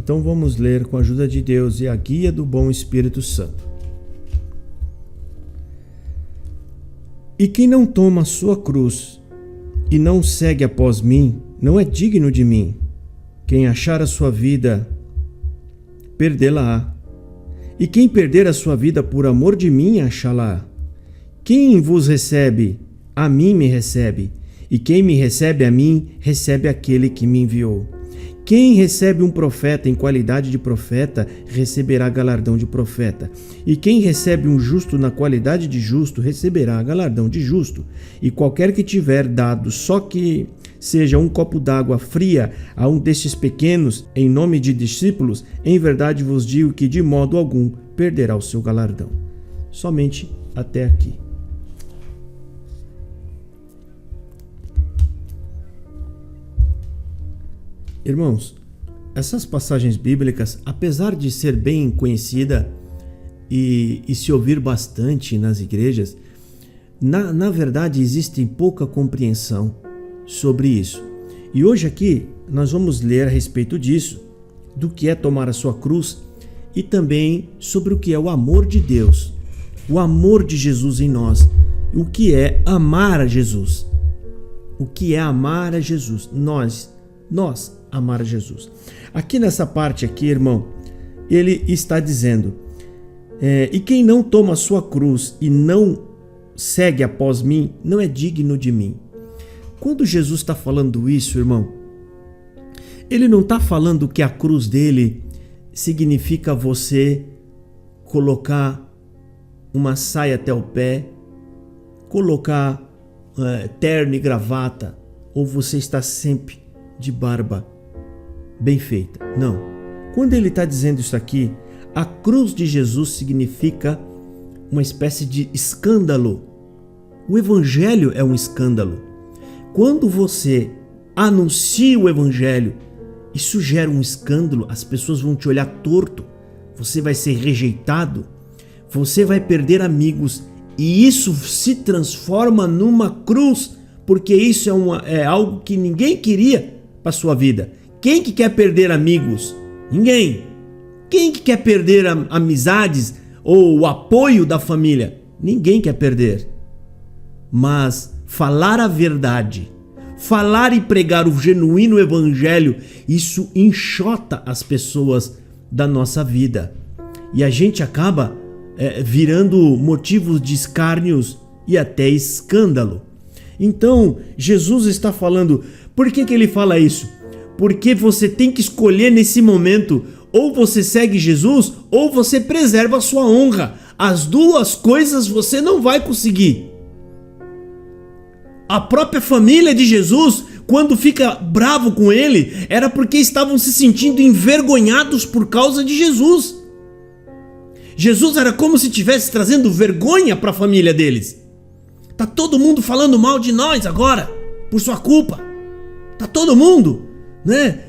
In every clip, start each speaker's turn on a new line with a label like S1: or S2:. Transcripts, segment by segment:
S1: Então vamos ler com a ajuda de Deus e a guia do bom Espírito Santo. E quem não toma a sua cruz e não segue após mim, não é digno de mim. Quem achar a sua vida, perdê-la-á. E quem perder a sua vida por amor de mim, achá-la-á. Quem vos recebe, a mim me recebe. E quem me recebe a mim, recebe aquele que me enviou. Quem recebe um profeta em qualidade de profeta, receberá galardão de profeta. E quem recebe um justo na qualidade de justo, receberá galardão de justo. E qualquer que tiver dado só que seja um copo d'água fria a um destes pequenos, em nome de discípulos, em verdade vos digo que de modo algum perderá o seu galardão. Somente até aqui. Irmãos, essas passagens bíblicas, apesar de ser bem conhecida e se ouvir bastante nas igrejas, na verdade existe pouca compreensão sobre isso. E hoje aqui nós vamos ler a respeito disso, do que é tomar a sua cruz e também sobre o que é o amor de Deus, o amor de Jesus em nós, o que é amar a Jesus. O que é amar a Jesus? Nós amar a Jesus. Aqui nessa parte aqui, irmão, ele está dizendo, e quem não toma a sua cruz e não segue após mim, não é digno de mim. Quando Jesus está falando isso, irmão, ele não está falando que a cruz dele significa você colocar uma saia até o pé, colocar terno e gravata, ou você está sempre de barba bem feita. Não. Quando ele está dizendo isso aqui, a cruz de Jesus significa uma espécie de escândalo. O evangelho é um escândalo. Quando você anuncia o evangelho, isso gera um escândalo, as pessoas vão te olhar torto, você vai ser rejeitado, você vai perder amigos, e isso se transforma numa cruz, porque isso é algo que ninguém queria para sua vida. Quem que quer perder amigos? Ninguém. Quem que quer perder amizades ou o apoio da família? Ninguém quer perder. Mas falar a verdade, falar e pregar o genuíno evangelho, isso enxota as pessoas da nossa vida. E a gente acaba virando motivos de escárnios e até escândalo. Então, Jesus está falando, por que ele fala isso? Porque você tem que escolher nesse momento, ou você segue Jesus, ou você preserva a sua honra. As duas coisas você não vai conseguir. A própria família de Jesus, quando fica bravo com ele, era porque estavam se sentindo envergonhados por causa de Jesus. Jesus era como se estivesse trazendo vergonha para a família deles. Tá todo mundo falando mal de nós agora, por sua culpa. Tá todo mundo, né?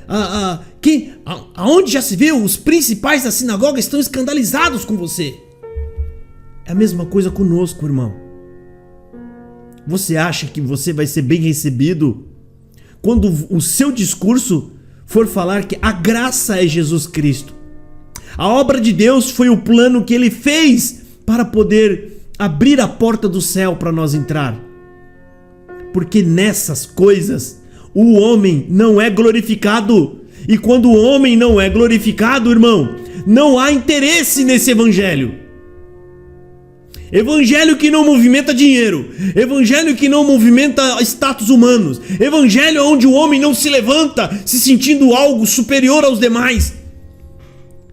S1: Aonde já se viu, os principais da sinagoga estão escandalizados com você. É a mesma coisa conosco, irmão. Você acha que você vai ser bem recebido quando o seu discurso for falar que a graça é Jesus Cristo? A obra de Deus foi o plano que ele fez para poder abrir a porta do céu para nós entrar. Porque nessas coisas o homem não é glorificado. E quando o homem não é glorificado, irmão, não há interesse nesse evangelho. Evangelho que não movimenta dinheiro, evangelho que não movimenta status humanos, evangelho onde o homem não se levanta se sentindo algo superior aos demais.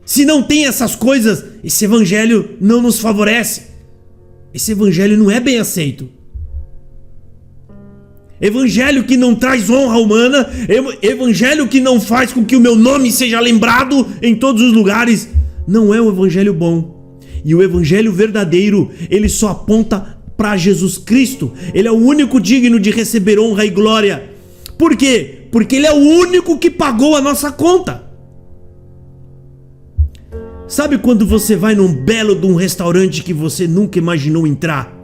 S1: Se não tem essas coisas, esse evangelho não nos favorece. Esse evangelho não é bem aceito. Evangelho que não traz honra humana, evangelho que não faz com que o meu nome seja lembrado em todos os lugares, não é o evangelho bom. E o evangelho verdadeiro, ele só aponta para Jesus Cristo. Ele é o único digno de receber honra e glória. Por quê? Porque ele é o único que pagou a nossa conta. Sabe quando você vai num belo de um restaurante que você nunca imaginou entrar?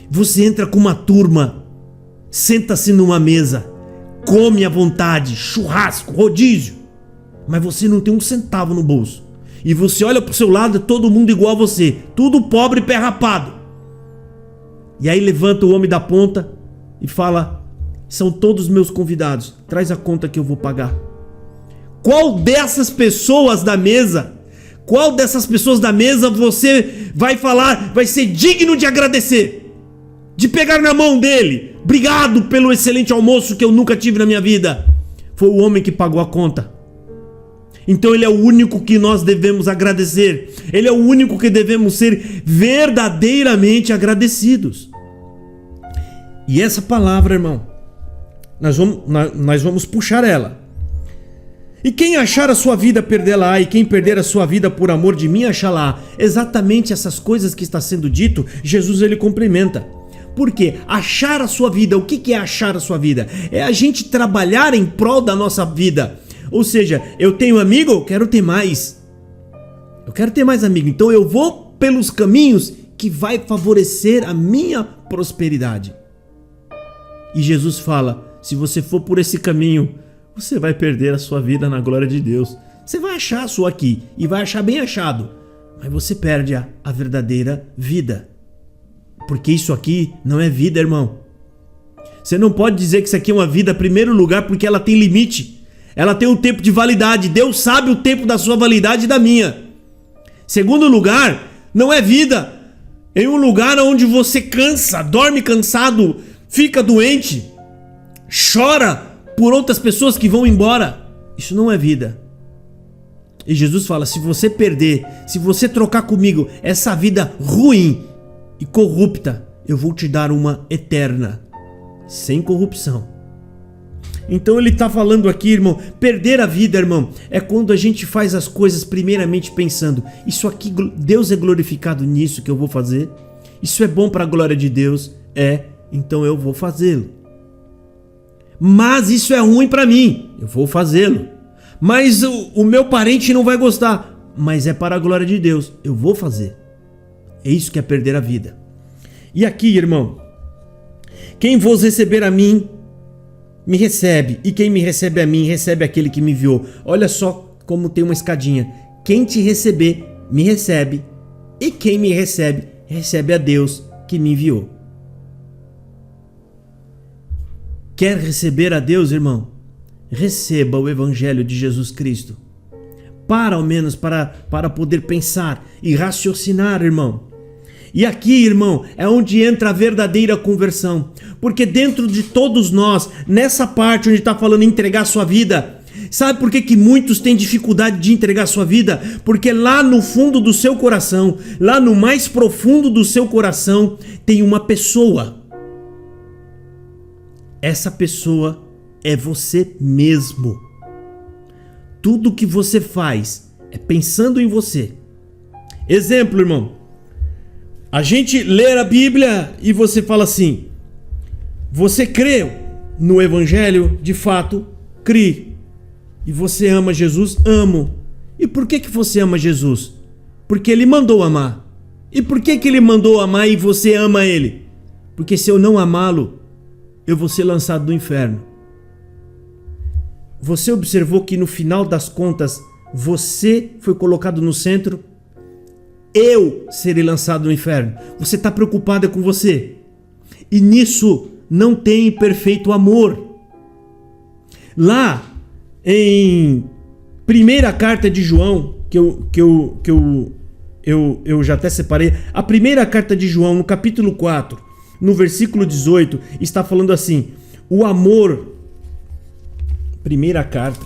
S1: Você entra com uma turma, senta-se numa mesa, come à vontade, churrasco, rodízio. mas você não tem um centavo no bolso. E você olha pro seu lado, todo mundo igual a você, tudo pobre e pé rapado. E aí levanta o homem da ponta e fala: são todos meus convidados, traz a conta que eu vou pagar. Qual dessas pessoas da mesa você vai falar, vai ser digno de agradecer, de pegar na mão dele? Obrigado pelo excelente almoço que eu nunca tive na minha vida. Foi o homem que pagou a conta. Então ele é o único que nós devemos agradecer. Ele é o único que devemos ser verdadeiramente agradecidos. E essa palavra, irmão, nós vamos puxar ela. E quem achar a sua vida, perdê-la-á, e quem perder a sua vida por amor de mim, achá-la-á. Exatamente essas coisas que está sendo dito, Jesus ele complementa. Por quê? Achar a sua vida. O que é achar a sua vida? É a gente trabalhar em prol da nossa vida. Ou seja, eu tenho amigo, eu quero ter mais. Eu quero ter mais amigo. Então eu vou pelos caminhos que vai favorecer a minha prosperidade. E Jesus fala: se você for por esse caminho, você vai perder a sua vida na glória de Deus. Você vai achar a sua aqui e vai achar bem achado, mas você perde a verdadeira vida. Porque isso aqui não é vida, irmão. Você não pode dizer que isso aqui é uma vida, em primeiro lugar, porque ela tem limite. Ela tem um tempo de validade. Deus sabe o tempo da sua validade e da minha. Segundo lugar, não é vida. Em um lugar onde você cansa, dorme cansado, fica doente, chora por outras pessoas que vão embora. Isso não é vida. E Jesus fala: se você perder, se você trocar comigo essa vida ruim e corrupta, eu vou te dar uma eterna, sem corrupção. Então ele está falando aqui, irmão, perder a vida, irmão, é quando a gente faz as coisas primeiramente pensando: isso aqui, Deus é glorificado nisso que eu vou fazer? Isso é bom para a glória de Deus? É, então eu vou fazê-lo. Mas isso é ruim para mim, eu vou fazê-lo. Mas o meu parente não vai gostar, mas é para a glória de Deus, eu vou fazer. É isso que é perder a vida. E aqui, irmão, quem vos receber a mim, me recebe, e quem me recebe a mim, recebe aquele que me enviou. Olha só como tem uma escadinha. Quem te receber, me recebe, e quem me recebe, recebe a Deus que me enviou. Quer receber a Deus, irmão? Receba o Evangelho de Jesus Cristo. Ao menos para poder pensar e raciocinar, irmão. E aqui, irmão, é onde entra a verdadeira conversão. Porque dentro de todos nós, nessa parte onde está falando entregar sua vida, sabe por que muitos têm dificuldade de entregar sua vida? Porque lá no fundo do seu coração, lá no mais profundo do seu coração, tem uma pessoa. Essa pessoa é você mesmo. Tudo que você faz é pensando em você. Exemplo, irmão. A gente lê a Bíblia e você fala assim: você crê no Evangelho? De fato, crê. E você ama Jesus? Amo. E por que você ama Jesus? Porque Ele mandou amar. E por que Ele mandou amar e você ama Ele? Porque se eu não amá-lo, eu vou ser lançado do inferno. Você observou que no final das contas, você foi colocado no centro? Eu serei lançado no inferno. Você está preocupada com você. E nisso não tem perfeito amor. Lá em primeira carta de João, que eu já até separei, a primeira carta de João, no capítulo 4, no versículo 18, está falando assim: o amor, primeira carta,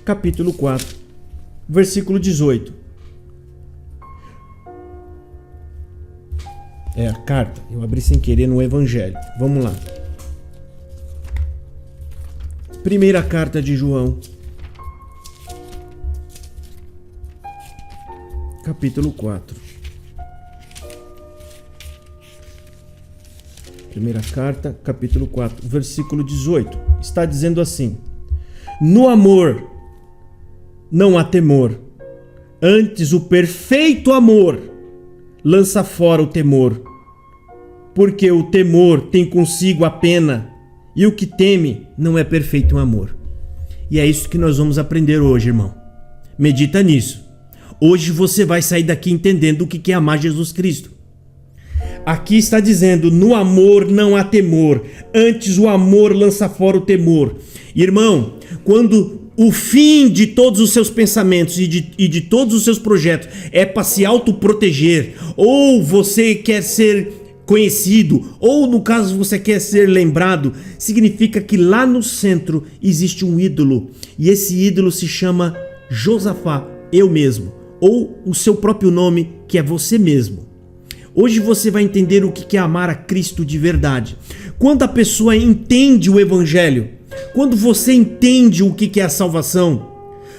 S1: capítulo 4, versículo 18. É a carta, eu abri sem querer no Evangelho. Vamos lá. Primeira carta de João, capítulo 4. Primeira carta, capítulo 4, versículo 18. Está dizendo assim: no amor não há temor, antes o perfeito amor lança fora o temor, porque o temor tem consigo a pena, e o que teme não é perfeito amor. E é isso que nós vamos aprender hoje, irmão. Medita nisso. Hoje você vai sair daqui entendendo o que é amar Jesus Cristo. Aqui está dizendo, no amor não há temor, antes o amor lança fora o temor. Irmão, quando o fim de todos os seus pensamentos e de todos os seus projetos é para se autoproteger, ou você quer ser conhecido, ou no caso você quer ser lembrado, significa que lá no centro existe um ídolo, e esse ídolo se chama Josafá, eu mesmo, ou o seu próprio nome, que é você mesmo. Hoje você vai entender o que é amar a Cristo de verdade. Quando a pessoa entende o Evangelho, quando você entende o que é a salvação,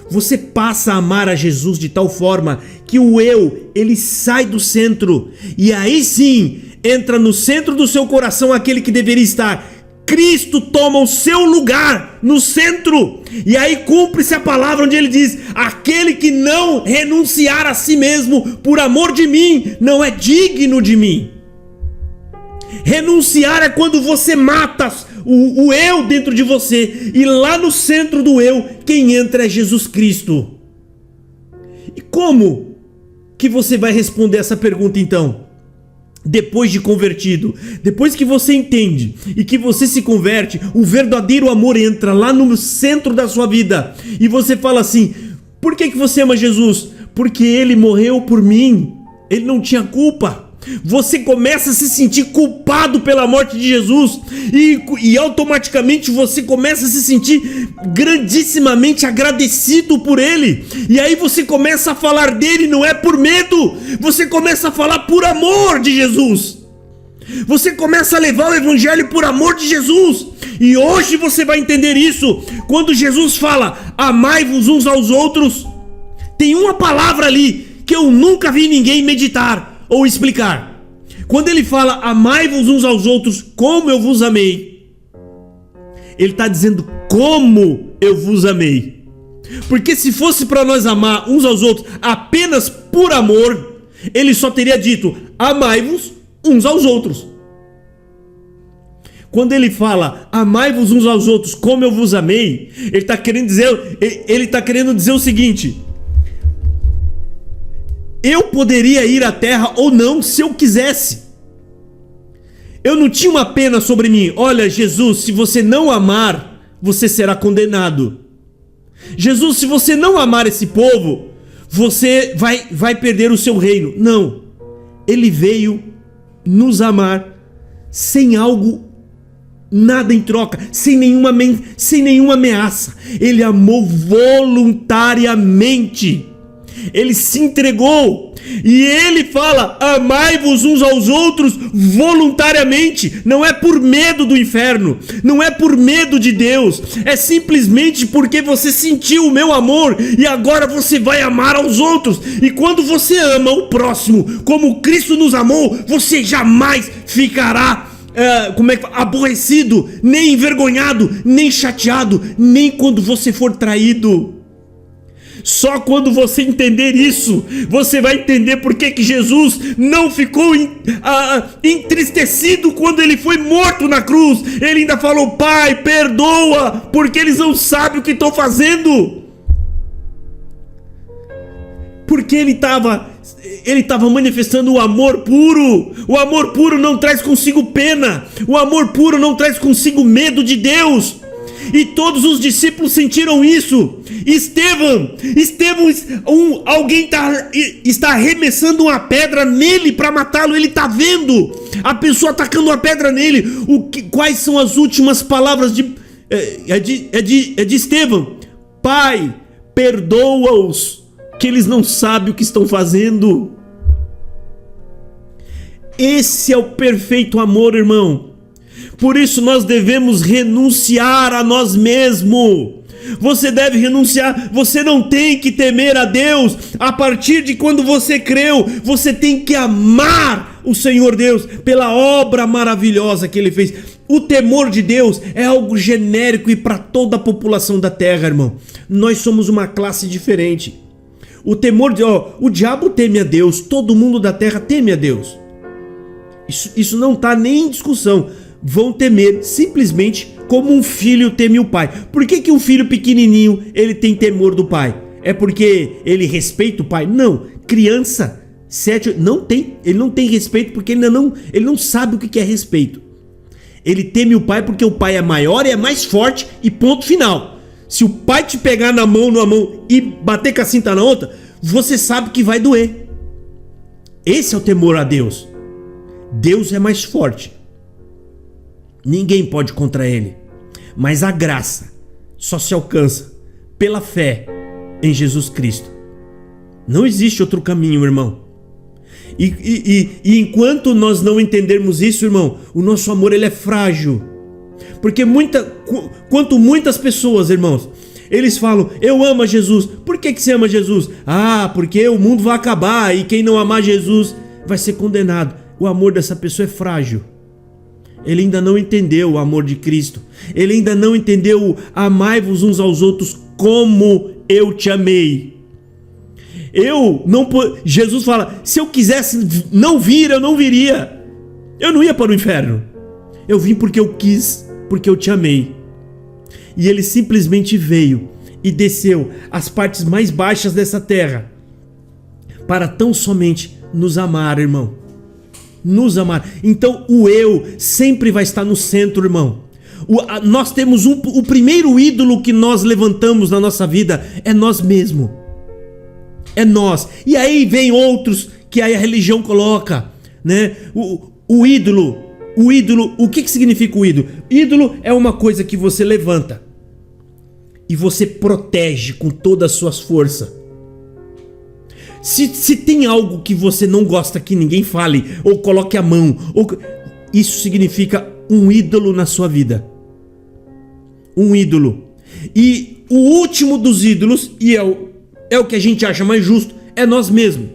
S1: você passa a amar a Jesus de tal forma que o eu, ele sai do centro. E aí sim, entra no centro do seu coração aquele que deveria estar. Cristo toma o seu lugar no centro. E aí cumpre-se a palavra onde ele diz: aquele que não renunciar a si mesmo por amor de mim, não é digno de mim. Renunciar é quando você mata o eu dentro de você. E lá no centro do eu, quem entra é Jesus Cristo. E como que você vai responder essa pergunta então? Depois de convertido, depois que você entende e que você se converte, o verdadeiro amor entra lá no centro da sua vida e você fala assim: por que você ama Jesus? Porque ele morreu por mim, ele não tinha culpa. Você começa a se sentir culpado pela morte de Jesus e automaticamente você começa a se sentir grandissimamente agradecido por ele. E aí você começa a falar dele, não é por medo, você começa a falar por amor de Jesus. Você começa a levar o evangelho por amor de Jesus. E hoje você vai entender isso. Quando Jesus fala, amai-vos uns aos outros, tem uma palavra ali que eu nunca vi ninguém meditar ou explicar. Quando ele fala, amai-vos uns aos outros como eu vos amei, ele está dizendo como eu vos amei. Porque se fosse para nós amar uns aos outros apenas por amor, ele só teria dito, amai-vos uns aos outros. Quando ele fala, amai-vos uns aos outros como eu vos amei, ele está querendo dizer o seguinte: eu poderia ir à terra ou não se eu quisesse. Eu não tinha uma pena sobre mim. Olha, Jesus, se você não amar, você será condenado. Jesus, se você não amar esse povo, você vai perder o seu reino. Não. Ele veio nos amar sem algo, nada em troca, sem nenhuma ameaça. Ele amou voluntariamente. Ele se entregou. E ele fala, amai-vos uns aos outros voluntariamente. Não é por medo do inferno, não é por medo de Deus, é simplesmente porque você sentiu o meu amor e agora você vai amar aos outros. E quando você ama o próximo como Cristo nos amou, você jamais ficará aborrecido, nem envergonhado, nem chateado, nem quando você for traído. Só quando você entender isso, você vai entender por que Jesus não ficou entristecido quando ele foi morto na cruz. Ele ainda falou, Pai, perdoa, porque eles não sabem o que estão fazendo. Porque ele estava manifestando o amor puro. O amor puro não traz consigo pena. O amor puro não traz consigo medo de Deus. E todos os discípulos sentiram isso. Alguém está arremessando uma pedra nele para matá-lo. Ele está vendo a pessoa atacando uma pedra nele. Quais são as últimas palavras de Estevão? Pai, perdoa-os, que eles não sabem o que estão fazendo. Esse é o perfeito amor, irmão. Por isso nós devemos renunciar a nós mesmos. Você deve renunciar. Você não tem que temer a Deus. A partir de quando você creu, você tem que amar o Senhor Deus pela obra maravilhosa que Ele fez. O temor de Deus é algo genérico e para toda a população da terra, irmão. Nós somos uma classe diferente. O diabo teme a Deus. Todo mundo da terra teme a Deus. Isso não está nem em discussão. Vão temer simplesmente como um filho teme o pai. Por que um filho pequenininho ele tem temor do pai? É porque ele respeita o pai? Não. Criança, 7, ele não tem respeito porque ele não sabe o que é respeito. Ele teme o pai porque o pai é maior e é mais forte e ponto final. Se o pai te pegar numa mão e bater com a cinta na outra, você sabe que vai doer. Esse é o temor a Deus. Deus é mais forte. Ninguém pode contra ele. Mas a graça só se alcança pela fé em Jesus Cristo. Não existe outro caminho, irmão. E enquanto nós não entendermos isso, irmão, o nosso amor ele é frágil. Porque quanto muitas pessoas, irmãos, eles falam, eu amo a Jesus. Por que você ama Jesus? Ah, porque o mundo vai acabar e quem não amar Jesus vai ser condenado. O amor dessa pessoa é frágil. Ele ainda não entendeu o amor de Cristo. Ele ainda não entendeu o amai-vos uns aos outros como eu te amei. Jesus fala, se eu quisesse não vir, eu não viria. Eu não ia para o inferno. Eu vim porque eu quis, porque eu te amei. E ele simplesmente veio e desceu às partes mais baixas dessa terra para tão somente nos amar, irmão. Nos amar. Então o eu sempre vai estar no centro, irmão. Nós temos o primeiro ídolo que nós levantamos na nossa vida é nós mesmos. É nós. E aí vem outros que aí a religião coloca, né? O ídolo, o que significa o ídolo? Ídolo é uma coisa que você levanta e você protege com todas as suas forças. Se tem algo que você não gosta que ninguém fale, ou coloque a mão, isso significa um ídolo na sua vida. Um ídolo. E o último dos ídolos, e é o que a gente acha mais justo, é nós mesmos.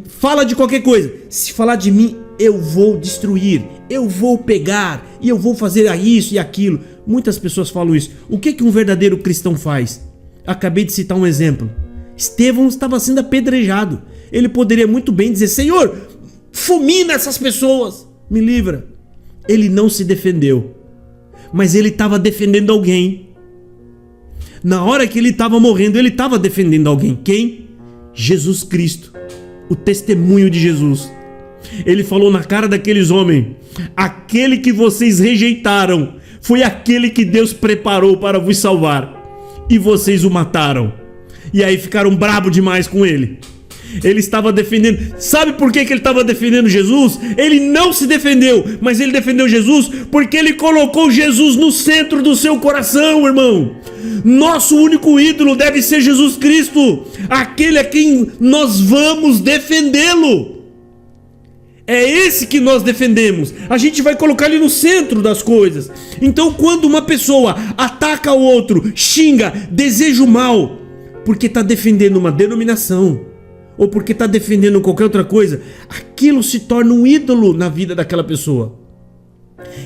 S1: Fala de qualquer coisa. Se falar de mim, eu vou destruir, eu vou pegar, e eu vou fazer isso e aquilo. Muitas pessoas falam isso. O que um verdadeiro cristão faz? Acabei de citar um exemplo. Estevão estava sendo apedrejado. Ele poderia muito bem dizer, Senhor, fulmina essas pessoas, me livra. Ele não se defendeu, mas ele estava defendendo alguém. Na hora que ele estava morrendo, ele estava defendendo alguém. Quem? Jesus Cristo. O testemunho de Jesus. Ele falou na cara daqueles homens, aquele que vocês rejeitaram foi aquele que Deus preparou para vos salvar, e vocês o mataram. E aí ficaram bravos demais com ele. Ele estava defendendo. Sabe por que ele estava defendendo Jesus? Ele não se defendeu, mas ele defendeu Jesus porque ele colocou Jesus no centro do seu coração, irmão. Nosso único ídolo deve ser Jesus Cristo, aquele a quem nós vamos defendê-lo. É esse que nós defendemos. A gente vai colocar ele no centro das coisas. Então, quando uma pessoa ataca o outro, xinga, deseja o mal, porque está defendendo uma denominação, ou porque está defendendo qualquer outra coisa, aquilo se torna um ídolo na vida daquela pessoa.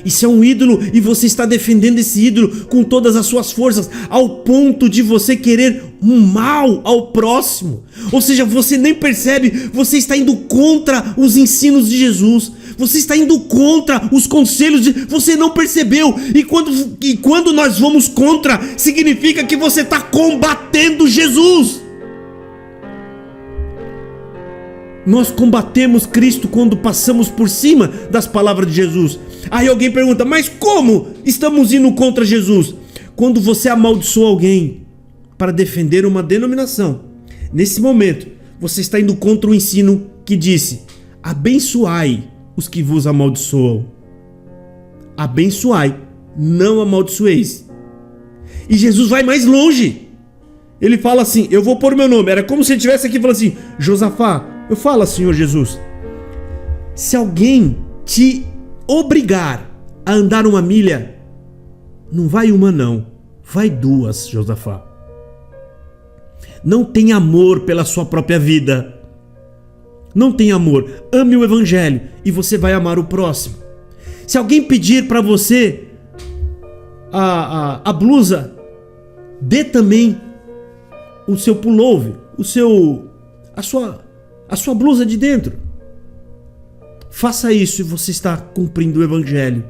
S1: Isso é um ídolo e você está defendendo esse ídolo com todas as suas forças, ao ponto de você querer um mal ao próximo. Ou seja, você nem percebe, você está indo contra os ensinos de Jesus, você está indo contra os conselhos de... Você não percebeu. E quando nós vamos contra, significa que você está combatendo Jesus. Nós combatemos Cristo quando passamos por cima das palavras de Jesus. Aí alguém pergunta, mas como estamos indo contra Jesus? Quando você amaldiçoa alguém para defender uma denominação, nesse momento você está indo contra o ensino que disse, abençoai os que vos amaldiçoam. Abençoai, não amaldiçoeis. E Jesus vai mais longe. Ele fala assim, eu vou pôr meu nome. Era como se ele estivesse aqui falando assim, Josafá, eu falo, Senhor Jesus, se alguém te obrigar a andar uma milha, não vai uma não, vai duas, Josafá. Não tem amor pela sua própria vida. Não tem amor. Ame o evangelho e você vai amar o próximo. Se alguém pedir para você a blusa, dê também o seu pullover, a sua blusa de dentro. Faça isso e você está cumprindo o Evangelho.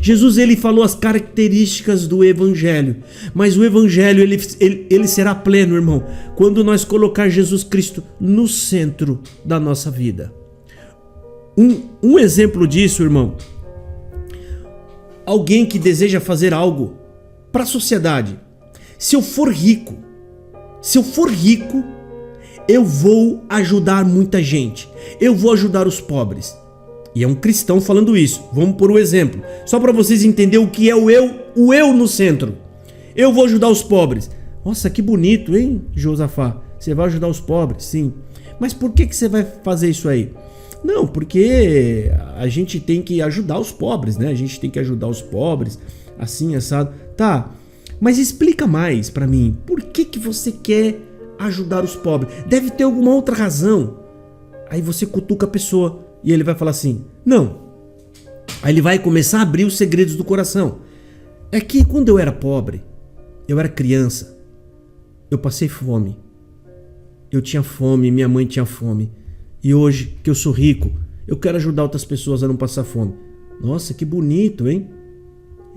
S1: Jesus, ele falou as características do Evangelho, mas o Evangelho ele será pleno, irmão, quando nós colocar Jesus Cristo no centro da nossa vida. Um exemplo disso, irmão, alguém que deseja fazer algo para a sociedade. Se eu for rico, eu vou ajudar muita gente, eu vou ajudar os pobres. E é um cristão falando isso. Vamos por um exemplo, só para vocês entenderem o que é o eu no centro. Eu vou ajudar os pobres. Nossa, que bonito, hein, Josafá? Você vai ajudar os pobres? Sim. Mas por que você vai fazer isso aí? Não, porque a gente tem que ajudar os pobres, né? A gente tem que ajudar os pobres, assim, assado. Tá, mas explica mais para mim. Por que você quer ajudar os pobres? Deve ter alguma outra razão. Aí você cutuca a pessoa e ele vai falar assim, não. Aí ele vai começar a abrir os segredos do coração. É que quando eu era pobre, eu era criança, eu passei fome. Eu tinha fome, minha mãe tinha fome. E hoje que eu sou rico, eu quero ajudar outras pessoas a não passar fome. Nossa, que bonito, hein?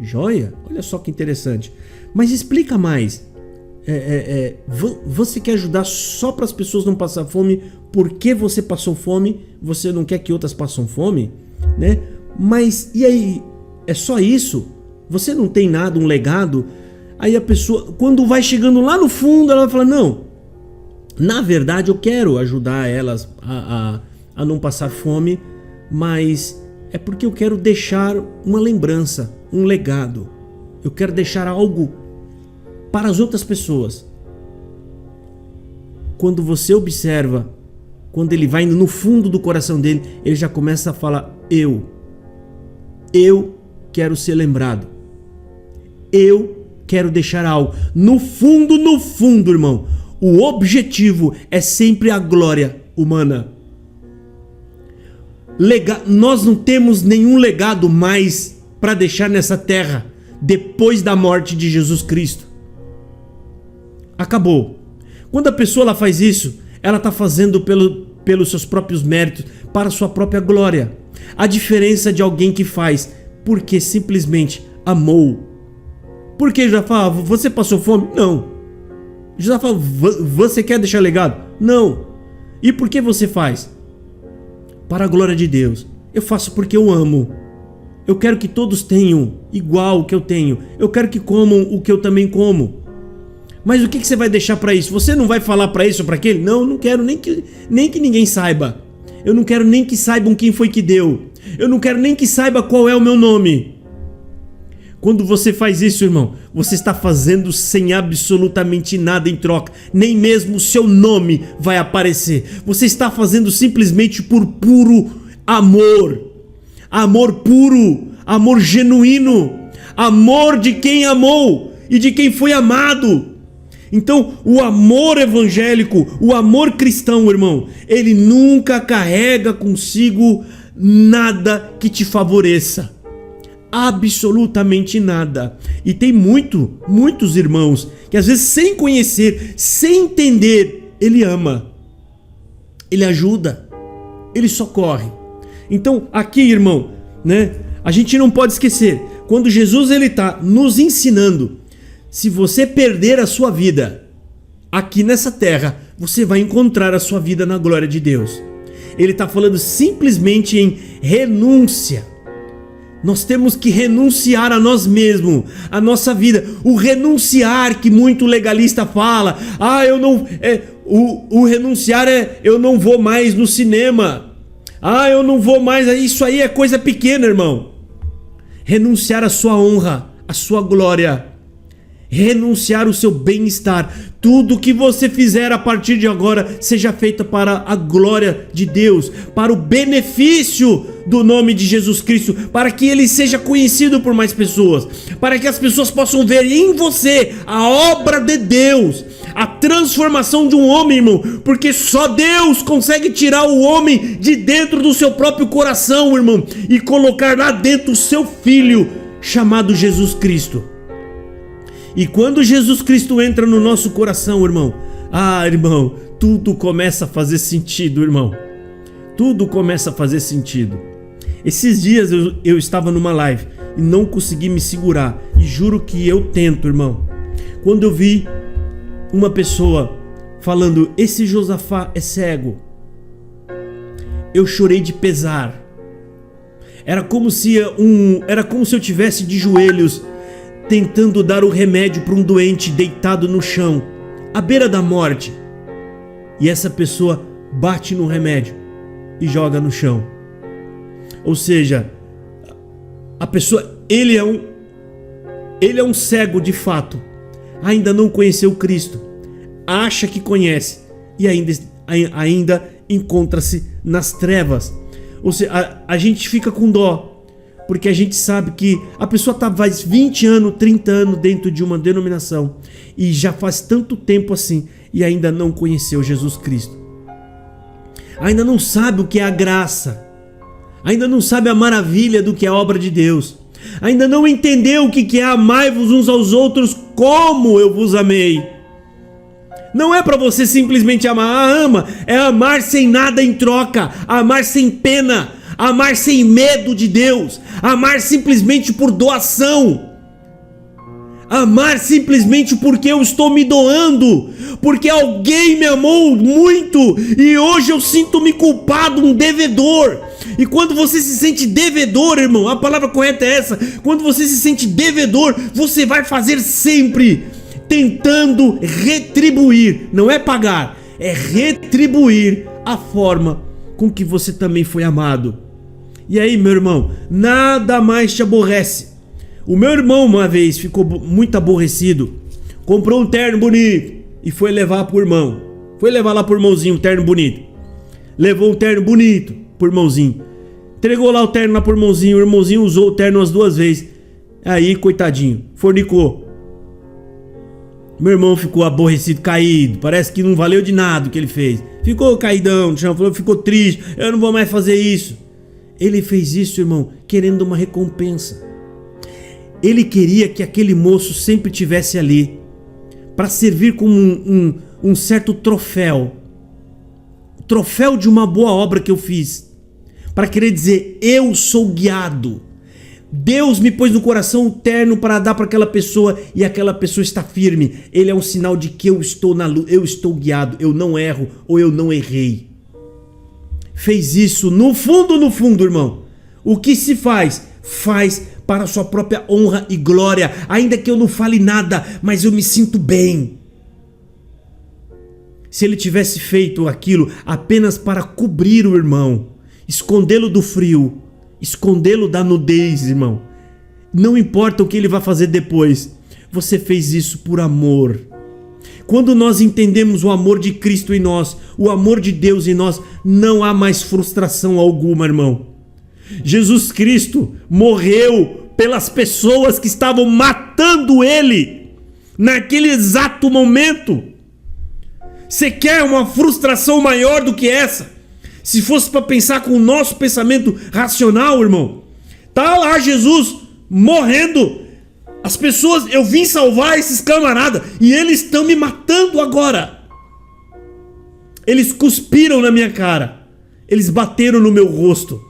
S1: Joia? Olha só que interessante. Mas explica mais. Você quer ajudar só para as pessoas não passar fome porque você passou fome? Você não quer que outras passem fome? Né? Mas e aí? É só isso? Você não tem nada, um legado? Aí a pessoa, quando vai chegando lá no fundo, ela vai falar, não, na verdade eu quero ajudar elas a não passar fome, mas é porque eu quero deixar uma lembrança, um legado. Eu quero deixar algo para as outras pessoas. Quando você observa, quando ele vai no fundo do coração dele, ele já começa a falar, eu quero ser lembrado. Eu quero deixar algo. No fundo, irmão, o objetivo é sempre a glória humana. Nós não temos nenhum legado mais para deixar nessa terra depois da morte de Jesus Cristo. Acabou. Quando a pessoa ela faz isso, ela está fazendo pelos seus próprios méritos, para a sua própria glória. A diferença de alguém que faz porque simplesmente amou. Porque Josafá, você passou fome? Não. Josafá, você quer deixar legado? Não. E por que você faz? Para a glória de Deus. Eu faço porque eu amo. Eu quero que todos tenham igual o que eu tenho. Eu quero que comam o que eu também como. Mas o que você vai deixar para isso? Você não vai falar para isso ou para aquele? Não, não quero nem que ninguém saiba. Eu não quero nem que saibam quem foi que deu. Eu não quero nem que saiba qual é o meu nome. Quando você faz isso, irmão, você está fazendo sem absolutamente nada em troca. Nem mesmo o seu nome vai aparecer. Você está fazendo simplesmente por puro amor. Amor puro, amor genuíno. Amor de quem amou e de quem foi amado. Então, o amor evangélico, o amor cristão, irmão, ele nunca carrega consigo nada que te favoreça. Absolutamente nada. E tem muitos irmãos que às vezes sem conhecer, sem entender, ele ama, ele ajuda, ele socorre. Então aqui, irmão, né, a gente não pode esquecer, quando Jesus ele está nos ensinando, se você perder a sua vida aqui nessa terra, você vai encontrar a sua vida na glória de Deus. Ele está falando simplesmente em renúncia. Nós temos que renunciar a nós mesmos, a nossa vida. O renunciar que muito legalista fala. Eu não... O renunciar eu não vou mais no cinema. Eu não vou mais... Isso aí é coisa pequena, irmão. Renunciar a sua honra, a sua glória. Renunciar o seu bem-estar. Tudo que você fizer a partir de agora seja feito para a glória de Deus, para o benefício do nome de Jesus Cristo, para que ele seja conhecido por mais pessoas, para que as pessoas possam ver em você a obra de Deus, a transformação de um homem, irmão, porque só Deus consegue tirar o homem de dentro do seu próprio coração, irmão, e colocar lá dentro o seu filho chamado Jesus Cristo. E quando Jesus Cristo entra no nosso coração, irmão, irmão, tudo começa a fazer sentido, irmão. Tudo começa a fazer sentido. Esses dias eu estava numa live e não consegui me segurar. E juro que eu tento, irmão. Quando eu vi uma pessoa falando, esse Josafá é cego, eu chorei de pesar. Era como se eu tivesse de joelhos tentando dar o remédio para um doente deitado no chão, à beira da morte. E essa pessoa bate no remédio e joga no chão. Ou seja, a pessoa, ele é um cego de fato, ainda não conheceu Cristo, acha que conhece e ainda encontra-se nas trevas. Ou seja, a gente fica com dó, porque a gente sabe que a pessoa faz 20 anos, 30 anos dentro de uma denominação e já faz tanto tempo assim e ainda não conheceu Jesus Cristo. Ainda não sabe o que é a graça, ainda não sabe a maravilha do que é a obra de Deus, ainda não entendeu o que é amai-vos uns aos outros como eu vos amei. Não é para você simplesmente amar, ama, é amar sem nada em troca, amar sem pena, amar sem medo de Deus, amar simplesmente por doação, amar simplesmente porque eu estou me doando, porque alguém me amou muito e hoje eu sinto-me culpado, um devedor. E quando você se sente devedor, irmão, a palavra correta é essa, quando você se sente devedor, você vai fazer sempre tentando retribuir, não é pagar, é retribuir a forma com que você também foi amado. E aí, meu irmão, nada mais te aborrece. O meu irmão uma vez ficou muito aborrecido, comprou um terno bonito e foi levar pro irmão. Foi levar lá pro irmãozinho um terno bonito. Levou um terno bonito pro irmãozinho. Entregou lá o terno lá pro irmãozinho, o irmãozinho usou o terno as 2 vezes. Aí, coitadinho, fornicou. Meu irmão ficou aborrecido, caído, parece que não valeu de nada o que ele fez. Ficou caidão no chão, ficou triste, eu não vou mais fazer isso. Ele fez isso, irmão, querendo uma recompensa. Ele queria que aquele moço sempre estivesse ali, para servir como um certo troféu. Troféu de uma boa obra que eu fiz. Para querer dizer, eu sou guiado. Deus me pôs no coração um terno para dar para aquela pessoa e aquela pessoa está firme. Ele é um sinal de que eu estou na luz, eu estou guiado, eu não erro ou eu não errei. Fez isso no fundo, irmão. O que se faz para a sua própria honra e glória, ainda que eu não fale nada, mas eu me sinto bem. Se ele tivesse feito aquilo apenas para cobrir o irmão, escondê-lo do frio, escondê-lo da nudez, irmão, não importa o que ele vai fazer depois, você fez isso por amor. Quando nós entendemos o amor de Cristo em nós, o amor de Deus em nós, não há mais frustração alguma, irmão. Jesus Cristo morreu pelas pessoas que estavam matando ele naquele exato momento. Você quer uma frustração maior do que essa? Se fosse para pensar com o nosso pensamento racional, irmão, tá lá Jesus morrendo, as pessoas, eu vim salvar esses camaradas e eles estão me matando agora. Eles cuspiram na minha cara, eles bateram no meu rosto.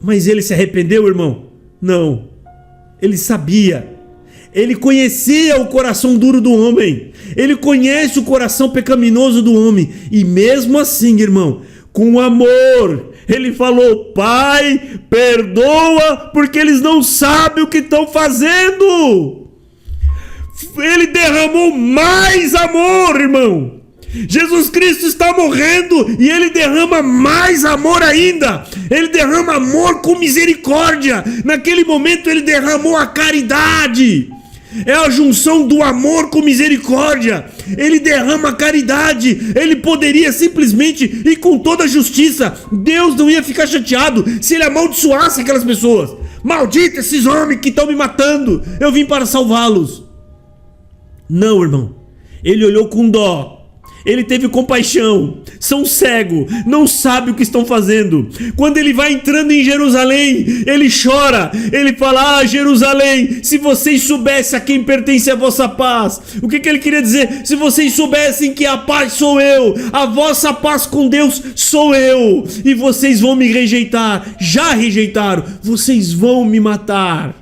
S1: Mas ele se arrependeu, irmão? Não. Ele sabia. Ele conhecia o coração duro do homem. Ele conhece o coração pecaminoso do homem. E mesmo assim, irmão, com amor, ele falou: Pai, perdoa, porque eles não sabem o que estão fazendo. Ele derramou mais amor, irmão. Jesus Cristo está morrendo e ele derrama mais amor ainda. Ele derrama amor com misericórdia. Naquele momento ele derramou a caridade. É a junção do amor com misericórdia. Ele derrama a caridade. Ele poderia simplesmente ir com toda a justiça. Deus não ia ficar chateado se ele amaldiçoasse aquelas pessoas. Maldito esses homens que estão me matando, eu vim para salvá-los. Não, irmão. Ele olhou com dó. Ele teve compaixão. São cegos, não sabem o que estão fazendo. Quando ele vai entrando em Jerusalém, ele chora. Ele fala: ah, Jerusalém, se vocês soubessem a quem pertence a vossa paz. O que ele queria dizer? Se vocês soubessem que a paz sou eu, a vossa paz com Deus sou eu, e vocês vão me rejeitar, já rejeitaram, vocês vão me matar.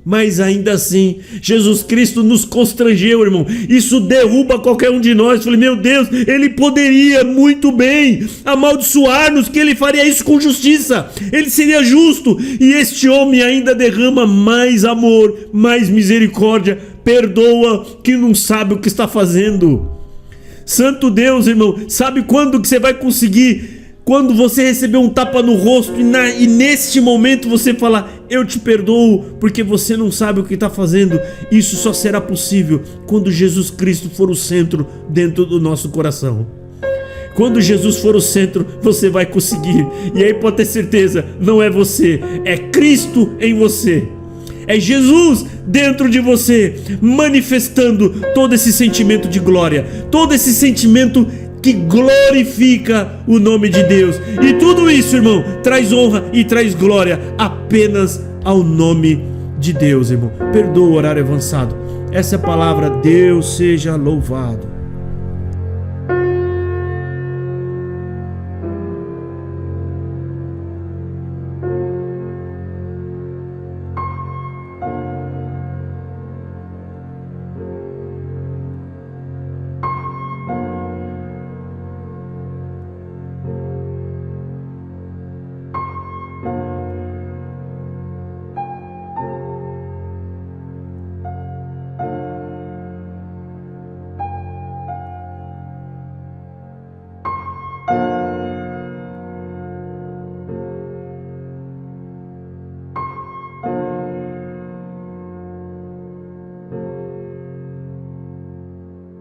S1: Mas ainda assim, Jesus Cristo nos constrangeu, irmão. Isso derruba qualquer um de nós. Falei, meu Deus, ele poderia muito bem amaldiçoar-nos, que ele faria isso com justiça. Ele seria justo. E este homem ainda derrama mais amor, mais misericórdia. Perdoa que não sabe o que está fazendo. Santo Deus, irmão, sabe quando que você vai conseguir? Quando você receber um tapa no rosto e neste momento você falar: eu te perdoo porque você não sabe o que está fazendo. Isso só será possível quando Jesus Cristo for o centro dentro do nosso coração. Quando Jesus for o centro, você vai conseguir. E aí pode ter certeza, não é você, é Cristo em você. É Jesus dentro de você, manifestando todo esse sentimento de glória, todo esse sentimento que glorifica o nome de Deus. E tudo isso, irmão, traz honra e traz glória apenas ao nome de Deus, irmão. Perdoa o horário avançado. Essa é a palavra. Deus seja louvado.